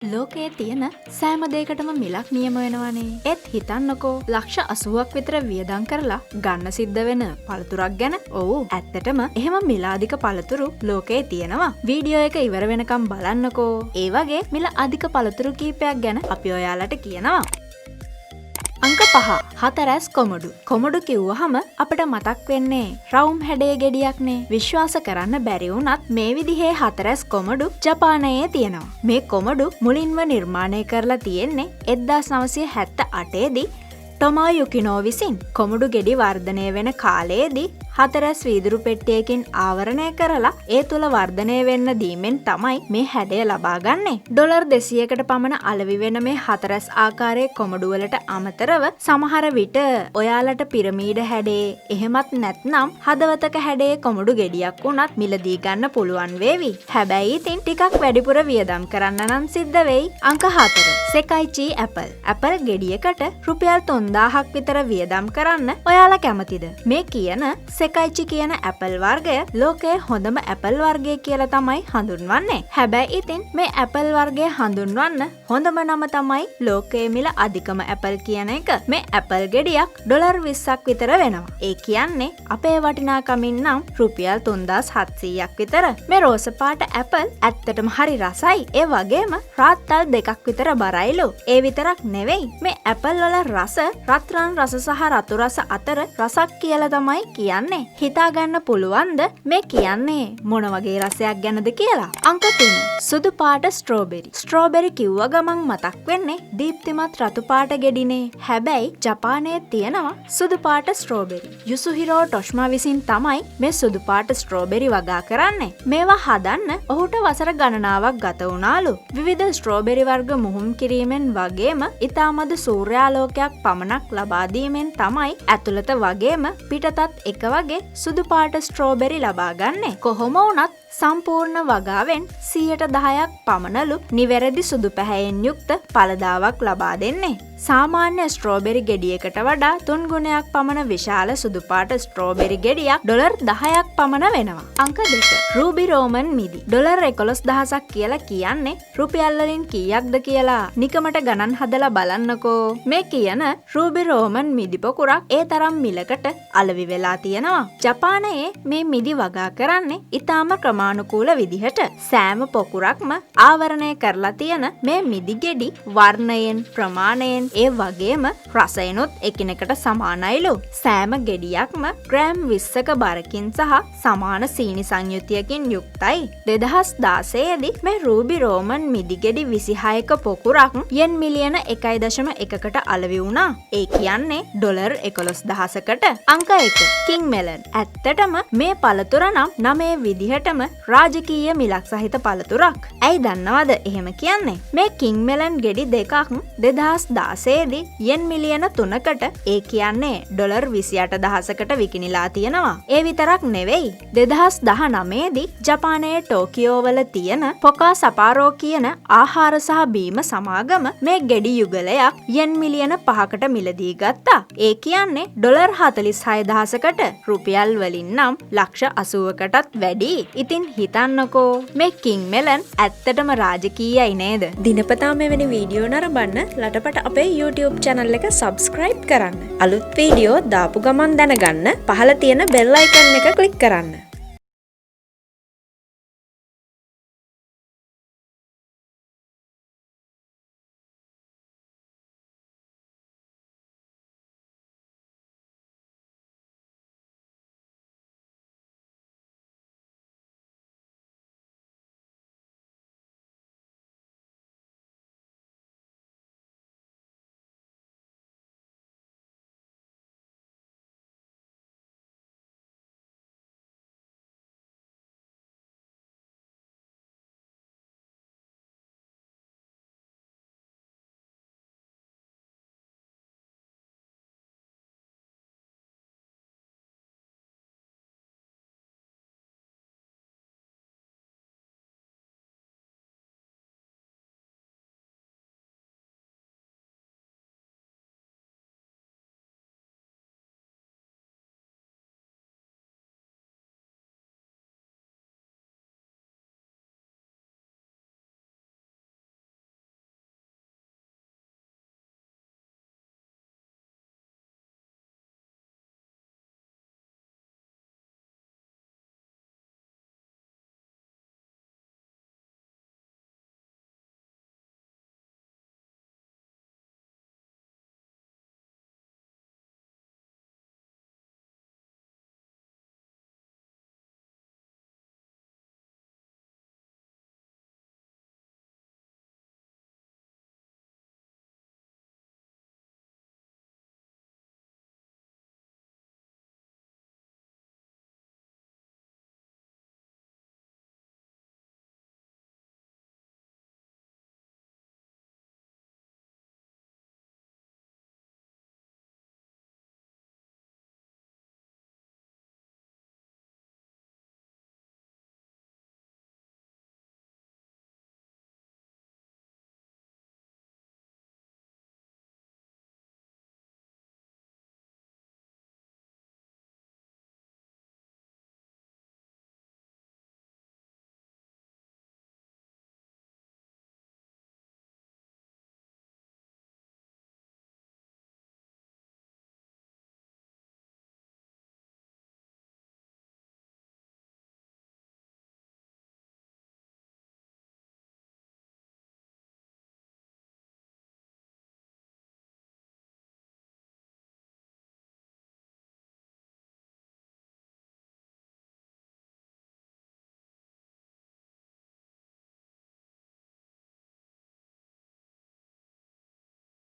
ලෝකයේ තියෙන සෑම දෙයකටම මිලක් නියම වෙනවනේ. ඒත් හිතන්නකෝ ලක්ෂ 80ක් විතර වියදම් කරලා ගන්න සිද්ධ වෙන පළතුරක් ගැන. ඔව් ඇත්තටම එහෙම මිලාදික පළතුරු ලෝකයේ තියෙනවා. වීඩියෝ එක ඉවර වෙනකම් බලන්නකෝ. ඒ වගේ මිල අධික පළතුරු කීපයක් ගැන අපි ඔයාලට කියනවා. අංක 5 හතරැස් කොමඩු. කොමඩු කිව්වහම අපිට මතක් වෙන්නේ රවුම් හැඩයේ ගෙඩියක්නේ. විශ්වාස කරන්න බැරි වුණත් මේ විදිහේ හතරැස් කොමඩු ජපානයේ තියෙනවා. මේ කොමඩු මුලින්ම නිර්මාණය කරලා තියෙන්නේ 1978 දී ටොමා යුකිනෝ විසින්. කොමඩු ගෙඩි වර්ධනය වෙන කාලයේදී හතරැස් වීදුරු පෙට්ටියකින් ආවරණය කරලා ඒ තුල වර්ධනය වෙන්න දීමෙන් තමයි මේ හැඩය ලබා ගන්නේ. ඩොලර් 200කට පමණ අලෙවි වෙන මේ හතරැස් ආකාරයේ කොමඩු වලට අමතරව සමහර විට ඔයාලට පිරමීඩ හැඩේ එහෙමත් නැත්නම් හදවතක හැඩේ කොමඩු ගෙඩියක් උනත් මිලදී ගන්න පුළුවන් වේවි. හැබැයි ඉතින් ටිකක් වැඩිපුර වියදම් කරන්න නම් සිද්ධ වෙයි. අංක 4 සෙකයිචි ඇපල්. ඇපල් ගෙඩියකට රුපියල් 3000ක් විතර වියදම් කරන්න ඔයාලා කැමතිද? මේ කියන සෙකයිචි කියන ඇපල් වර්ගය ලෝකයේ හොඳම ඇපල් වර්ගය කියලා තමයි හඳුන්වන්නේ. හැබැයි ඉතින් මේ ඇපල් වර්ගය හඳුන්වන්න හොඳම නම තමයි ලෝකයේ මිල අධිකම ඇපල් කියන එක. මේ ඇපල් ගෙඩියක් ඩොලර් 20ක් විතර වෙනවා. ඒ කියන්නේ අපේ වටිනාකමින් නම් රුපියල් 3700ක් විතර. මේ රෝස පාට ඇපල් ඇත්තටම හරි රසයි. ඒ වගේම රාත්තල් දෙකක් විතර බරයිලු. ඒ විතරක් නෙවෙයි මේ ඇපල් වල රස රත්රන් රස සහ රතු රස අතර රසක් කියලා තමයි කියන්නේ. හිතාගන්න පුළුවන්ද මේ කියන්නේ මොන වගේ රසයක් ගැනද කියලා? අංක 3 සුදු පාට ස්ට්‍රෝබෙරි. ස්ට්‍රෝබෙරි කිව්ව ගමන් මතක් වෙන්නේ දීප්තිමත් රතු පාට ගෙඩිනේ. හැබැයි ජපානයේ තියෙනවා සුදු පාට ස්ට්‍රෝබෙරි. යුසුහිරෝ ටොෂ්මා විසින් තමයි මේ සුදු පාට ස්ට්‍රෝබෙරි වගා කරන්නේ. මේවා හදන්න ඔහුට වසර ගණනාවක් ගත වුණාලු. විවිධ ස්ට්‍රෝබෙරි වර්ග මුහුම් කිරීමෙන් වගේම ඉතාමද සූර්යාලෝකයක් පමණක් ලබා දීමෙන් තමයි ඇතුළත වගේම පිටතත් එක වගේ සුදු පාට ස්ට්‍රෝබෙරි ලබා ගන්නේ. කොහොම වුණත් සම්පූර්ණ වගාවෙන් 10%ක් පමණලු නිවැරදි සුදු පැහැයෙන් යුක්ත පළදාවක් ලබා දෙන්නේ. සාමාන්‍ය ස්ට්‍රෝබෙරි ගෙඩියකට වඩා 3 ගුණයක් පමණ විශාල සුදු පාට ස්ට්‍රෝබෙරි ගෙඩියක් ඩොලර් 10ක් පමණ වෙනවා. අංක 2 රූබි රෝමන් මිදි. ඩොලර් 11000ක් කියලා කියන්නේ රුපියල් වලින් කීයක්ද කියලා නිකමට ගණන් හදලා බලන්නකෝ. මේ කියන රූබි රෝමන් මිදි පොකුරක් ඒ තරම් මිලකට අලෙවි වෙලා තියෙනවා. ජපානයේ මේ මිදි වගා කරන්නේ ඊටාම ක්‍රමානුකූල විදිහට. සෑම පොකුරක්ම ආවරණය කරලා තියෙන මේ මිදි ගෙඩි වර්ණයෙන් ප්‍රමාණයෙන් ඒ වගේම රසයනොත් එකිනෙකට සමානයිලු. සෑම ගෙඩියක්ම ග්‍රෑම් 20ක බරකින් සහ සමාන සීනි සංයුතියකින් යුක්තයි. 2016 දී මේ රූබි රෝමන් මිදි ගෙඩි 26ක පොකුරක් යෙන් මිලියන 1.1කට අලෙවි වුණා. ඒ කියන්නේ ඩොලර් 11000කට. අංක 1 කිං මෙලන්. ඇත්තටම මේ පළතුර නම් නමේ විදිහටම රාජකීය මිලක් සහිත පළතුරක්. ඇයි දන්නවද එහෙම කියන්නේ? මේ කිං මෙලන් ගෙඩි දෙකක් 2016 දී යෙන් මිලියන 3කට ඒ කියන්නේ ඩොලර් 28000කට විකිණිලා තියෙනවා. ඒ විතරක් නෙවෙයි 2019 දී ජපානයේ ටෝකියෝ වල තියෙන පොකා සපාරෝ කියන ආහාර සහ බීම සමාගම මේ ගෙඩි යුගලයක් යෙන් මිලියන 5කට මිලදී ගත්තා. ඒ කියන්නේ ඩොලර් 46000කට රුපියල් වලින් නම් ලක්ෂ 80කටත් වැඩි. ඉතින් හිතන්නකෝ මේ කිං මෙලන් ඇත්තටම රාජකීයයි නේද? දිනපතා මෙවැනි වීඩියෝ නරඹන්න ලටපට අපේ YouTube channel එක subscribe කරන්න. අලුත් වීඩියෝ දාපු ගමන් දැනගන්න පහළ තියෙන bell icon එක click කරන්න.